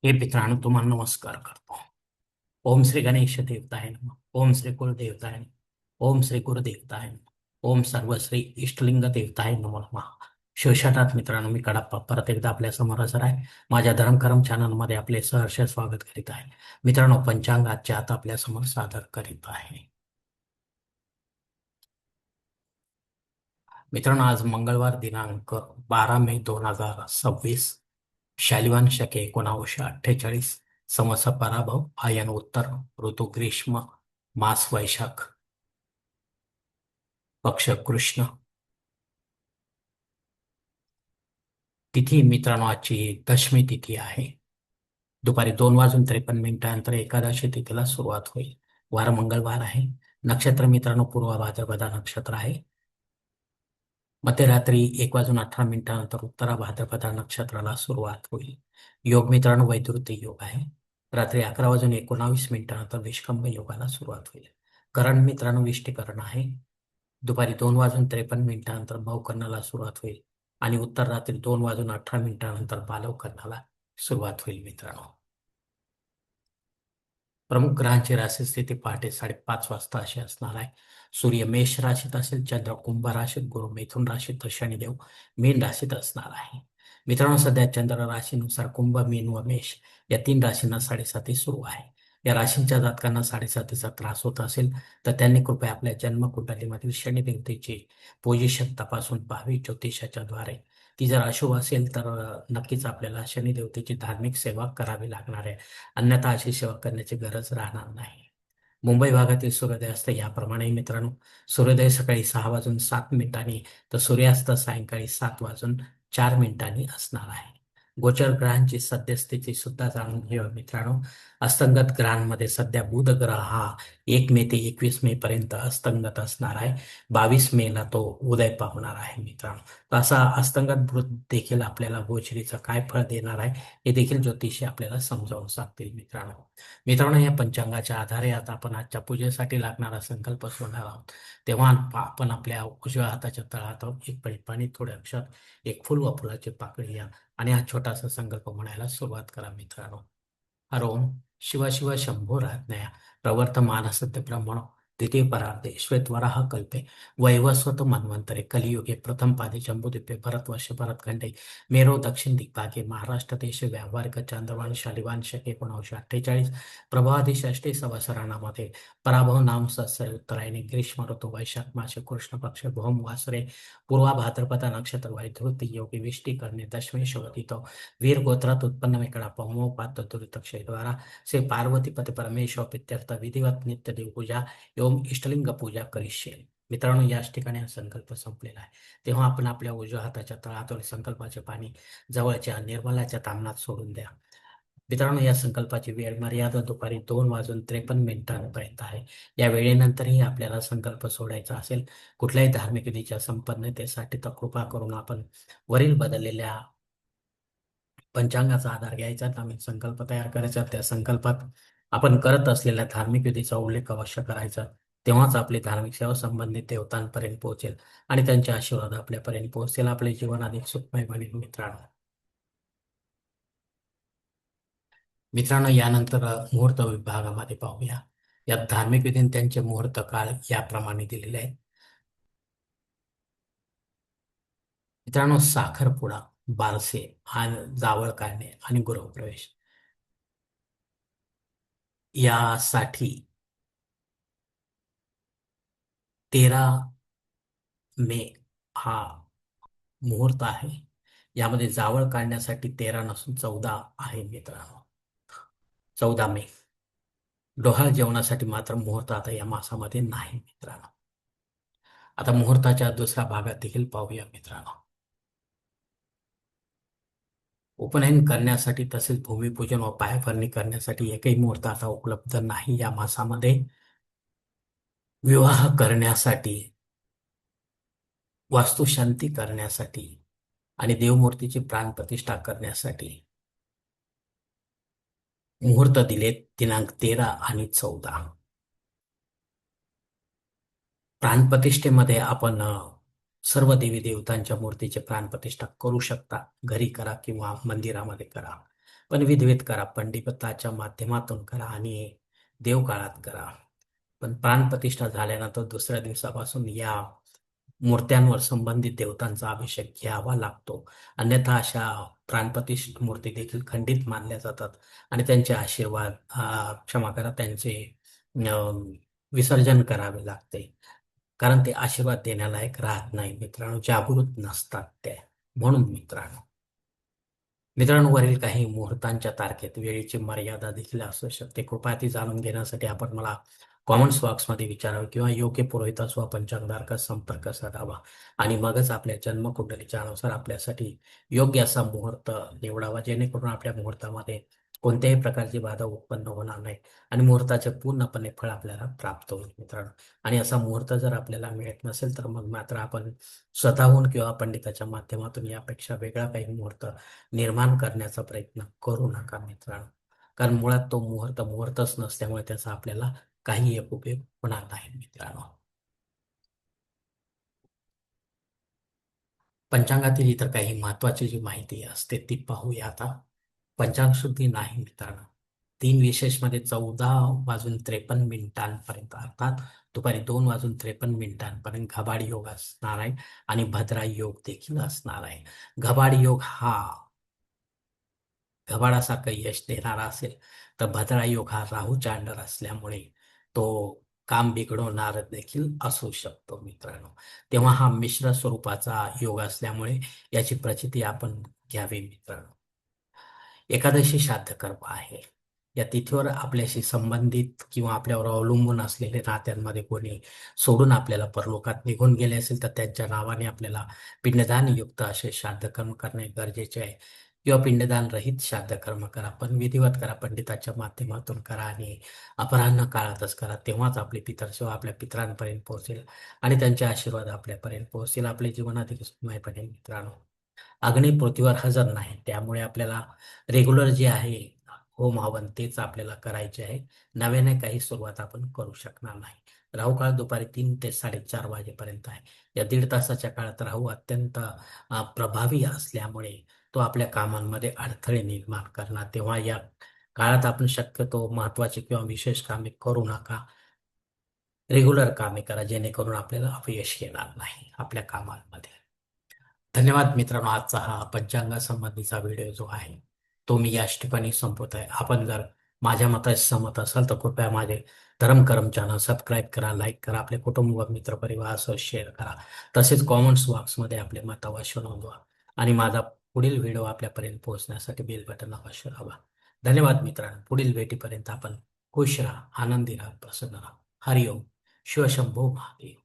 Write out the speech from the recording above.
हे मित्रांनो, तुम्हाला नमस्कार करतो. ओम श्री गणेश देवताय नमः. ओम श्री कुलदेवताय नमः. ओम श्री गुरुदेवताय नमः. ओम सर्वश्री इष्टलिंग देवताय नमो नमः. शिवशतात मित्रांनो, मी कडाप्पा परत एकदा आपल्या समोर हजर आहे. माझ्या धर्मकरम चॅनलमध्ये आपले सहर्ष स्वागत करीत आहे. मित्रांनो, पंचांग आजच्या आता आपल्या समोर सादर करीत आहे. मित्रांनो, आज मंगळवार दिनांक 12 मे 2026, शालिवान शके 1948, संवत्सर पराभव, आयन उत्तर, ऋतू ग्रीष्म, मास वैशाख, पक्ष कृष्ण, तिथी मित्रांनो आजची दशमी तिथी आहे. दुपारी 2:53 एकादशी तिथीला सुरुवात होईल. वार मंगळवार आहे. नक्षत्र मित्रांनो पूर्व भाद्रपदा नक्षत्र आहे. मध्यरात्री 1:18 उत्तरा भाद्रपदा नक्षत्राला सुरुवात होईल. योग मित्रांनो वैधृती योग आहे. रात्री 11:19 विष्कंभ योगाला सुरुवात होईल. करण मित्रांनो विष्टीकरण आहे. दुपारी 2:53 भावकरणाला सुरुवात होईल आणि उत्तर रात्री 2:18 बालव करणाला सुरुवात होईल. मित्रांनो, प्रमुख ग्रहांची राशी स्थिती पहाटे 5:30 वाजता अशी असणार आहे. सूर्य मेष राशीत असेल, चंद्र कुंभ राशीत, गुरु मिथुन राशीत, तर शनिदेव मीन राशीत असणार आहे. मित्रांनो, सध्या चंद्र राशीनुसार कुंभ, मीन व मेष या 3 राशींना 7.5 सुरू आहे. या राशींच्या जातकांना 7.5चा त्रास होत असेल तर त्यांनी कृपया आपल्या जन्मकुंडलीमधील शनिदेवतेची पोझिशन तपासून पाहावी ज्योतिषाच्या द्वारे. ती जर अशुभ असेल तर नक्कीच आपल्याला शनिदेवतेची धार्मिक सेवा करावी लागणार आहे. अन्यथा अशी सेवा करण्याची गरज राहणार नाही. मुंबई भागातील सूर्योदयास्त याप्रमाणे मित्रांनो, सूर्योदय सकाळी 6:07 तर सूर्यास्त सायंकाळी 7:04 असणार आहे. गोचर ग्रहांची सद्यस्थिती सुद्धा जाणून घेऊया मित्रांनो. अस्तंगत ग्रहांमध्ये सध्या बुध ग्रह हा 1 मे ते 21 मे पर्यंत अस्तंगत असणार आहे. 22 मेला तो उदय पावणार आहे. मित्रांनो, तर असा अस्तंगत बुध देखील आपल्याला गोचरीचं काय फळ देणार आहे हे देखील ज्योतिषी आपल्याला समजावून सांगतील. मित्रांनो, या पंचांगाच्या आधारे आता आपण आजच्या पूजेसाठी लागणारा संकल्प सोडणार आहोत. तेव्हा आपण आपल्या उजव्या हाताच्या तळहातावर एक पळी पाणी, थोडे अक्षर, एक फुल व फुलाची पाकळी या आणि हा छोटासा संकल्प म्हणायला सुरुवात करा. मित्रांनो, हर ओम शिव शिव शंभो राज्ञया प्रवर्तमान सत्य ब्रह्मणो द्वितीय परार्धे श्वेतवराह कल्पे वैवस्वत मन्वंतरे कलियुगे प्रथम पादे जम्बूद्वीपे भरतवर्ष भरतखंडे मेरो दक्षिण दिग्भागे महाराष्ट्र देश व्यावहारिक चांद्रवान शालिवान शके 1948 प्रभादी षष्ठी संवत्सरामध्ये पराभव नाम सत्सर उत्तरायणी ग्रीष्म ऋतू वैशाख मासे कृष्ण पक्ष भौम वासरे पूर्वा भाद्रपदा नक्षत्र वैधृती योगी विष्टी करणे दशमी शोधितो वीर गोत्रात उत्पन्न वेकडा पवमोपात दुरितक्षय द्वारा श्री पार्वती पती परमेश्वर प्रित्यर्थ विधिवत नित्य देवपूजा एवं इष्टलिंग पूजा करिष्ये. मित्रांनो, याच ठिकाणी हा संकल्प संपलेला आहे. तेव्हा आपण आपल्या उजव्या हाताच्या तळहातावर संकल्पाचे पाणी जवळच्या निर्मलाच्या तामणात सोडून द्या. मित्रांनो, या संकल्पाची वेळ मर्यादा दुपारी 2:53 आहे. या वेळेनंतरही आपल्याला संकल्प सोडायचा असेल कुठल्याही धार्मिक विधीच्या संपन्नतेसाठी तर कृपा करून आपण वरील बदललेल्या पंचांगाचा आधार घ्यायचा, आम्ही संकल्प तयार करायचा. त्या संकल्पात आपण करत असलेल्या धार्मिक विधीचा उल्लेख अवश्य करायचा. तेव्हाच आपली धार्मिक सेवा संबंधित देवतांपर्यंत पोहोचेल आणि त्यांचे आशीर्वाद आपल्यापर्यंत पोहोचेल. आपले जीवन अधिक सुखमय बनेल. मित्रांनो, यानंतर मुहूर्त विभागामध्ये पाहूया. यात धार्मिक विधी त्यांचे मुहूर्त काळ याप्रमाणे दिलेले आहेत. मित्रांनो, साखरपुडा, बारसे आणि जावळ काढणे आणि गृहप्रवेश यासाठी 13 मे हा मुहूर्त आहे. यामध्ये जावळ काढण्यासाठी 13 नसून 14 आहे. मित्रांनो, 14 मे. डोहाळ जेवणासाठी मात्र मुहूर्त आता या मासामध्ये नाही. मित्रांनो, आता मुहूर्ताच्या दुसऱ्या भागात देखील पाहूया. मित्रांनो, उपनयन करण्यासाठी तसेच भूमिपूजन व पायाभरणी करण्यासाठी एकही मुहूर्त आता उपलब्ध नाही या मासामध्ये. विवाह करण्यासाठी, वास्तुशांती करण्यासाठी आणि देवमूर्तीची प्राणप्रतिष्ठा करण्यासाठी मुहूर्त दिलेत दिनांक 13 आणि 14. प्राणप्रतिष्ठेमध्ये आपण सर्व देवी देवतांच्या मूर्तीचे प्राणप्रतिष्ठा करू शकता. घरी करा किंवा मंदिरामध्ये करा. पण विधिवत करा, पंडिताच्या माध्यमातून करा आणि देवकाळात करा. पण प्राणप्रतिष्ठा झाल्यानंतर दुसऱ्या दिवसापासून या मूर्त्यांवर संबंधित देवतांचा अभिषेक घ्यावा लागतो. अन्यथा अशा प्राणप्रतिष्ठित मूर्ती देखील खंडित मानल्या जातात आणि त्यांचे आशीर्वाद, क्षमा करा, त्यांचे विसर्जन करावे लागते. कारण ते आशीर्वाद देण्यालायक राहत नाही मित्रांनो, जागृत नसतात ते. म्हणून मित्रांनो, वरील काही मुहूर्तांच्या तारखेत वेळेची मर्यादा देखील असू शकते. कृपया ती जाणून घेण्यासाठी आपण मला कॉमेंट्स बॉक्समध्ये विचारावे किंवा योग्य पुरोहितास वा पंचांगधारकास संपर्क साधावा आणि मगच आपल्या जन्मकुंडलीच्या अनुसार आपल्यासाठी योग्य असा मुहूर्त निवडावा, जेणेकरून आपल्या मुहूर्तामध्ये कोणत्याही प्रकारची बाधा उत्पन्न होणार नाही आणि मुहूर्ताचे पूर्णपणे फळ आपल्याला प्राप्त होईल मित्रांनो. आणि असा मुहूर्त जर आपल्याला मिळत नसेल तर मग मात्र आपण स्वतःहून किंवा पंडिताच्या माध्यमातून यापेक्षा वेगळा काही मुहूर्त निर्माण करण्याचा प्रयत्न करू नका मित्रांनो. कारण मुळात तो मुहूर्त मुहूर्तच नसल्यामुळे त्याचा आपल्याला काही एक उपयोग होणार नाही मित्रांनो. पंचांगातील इतर काही महत्वाची जी माहिती असते ती पाहूया आता. पंचांग शुद्धी नाही मित्रांनो. 3 विशेषमध्ये 14 वाजून 53 मिनिटांपर्यंत अर्थात दुपारी 2 वाजून 53 मिनिटांपर्यंत घबाड योग असणार आहे आणि भद्रा योग देखील असणार आहे. घबाड योग हा घबाडासारखं यश देणारा असेल तर भद्रा योग हा राहूच्या अंडर असल्यामुळे तो काम बिघडवणार देखील असू शकतो मित्रांनो. तेव्हा हा मिश्र स्वरूपाचा योग असल्यामुळे याची प्रचिती आपण घ्यावी मित्रांनो. एकादशी श्राद्ध कर्म आहे. या तिथीवर आपल्याशी संबंधित किंवा आपल्यावर अवलंबून असलेले नात्यांमध्ये कोणी सोडून आपल्याला परलोकात निघून गेले असेल तर त्यांच्या नावाने आपल्याला पिंडदान युक्त असे श्राद्ध कर्म करणे गरजेचे आहे. किंवा पिंडदान रहित श्राद्ध कर्म करा, पण विधिवत करा, पंडिताच्या माध्यमातून करा आणि अपराह्न काळातच करा. तेव्हाच आपले पितरसेवा आपल्या पितरांपर्यंत पोहोचेल आणि त्यांचे आशीर्वाद आपल्यापर्यंत पोहोचतील. आपले जीवन अधिक सुखमय बनेल मित्रांनो. अग्नी पृथ्वीवर हजर नाही, त्यामुळे आपल्याला रेग्युलर जे आहे होम हवन तेच आपल्याला करायचे आहे. नव्याने काही सुरुवात आपण करू शकणार नाही. राहू काळ दुपारी 3 ते 4:30 वाजेपर्यंत आहे. या 1.5 तासाच्या काळात राहू अत्यंत प्रभावी असल्यामुळे तो आपल्या कामांमध्ये अडथळे निर्माण करणार. तेव्हा या काळात आपण शक्यतो महत्वाची किंवा विशेष कामे करू नका. रेग्युलर कामे करा, जेणेकरून आपल्याला अपयश येणार नाही आपल्या कामांमध्ये. धन्यवाद मित्रांनो. आजचा हा पंचांगासंबंधीचा व्हिडिओ जो आहे तो मी याच ठिकाणी संपवत आहे. आपण जर माझ्या मताशी सहमत असाल तर कृपया माझे धर्म करम चॅनल सबस्क्राईब करा, लाईक करा, आपले कुटुंब व मित्रपरिवारासह शेअर करा. तसेच कॉमेंट्स बॉक्समध्ये आपले मत अवश्य नोंदवा आणि माझा पुढील व्हिडिओ आपल्यापर्यंत पोहोचण्यासाठी बेल बटन अवश्य दाबा. धन्यवाद मित्रांनो. पुढील भेटीपर्यंत आपण खुश राहा, आनंदी राहा, प्रसन्न राहा. हरिओम. शिवशंभो महादेव.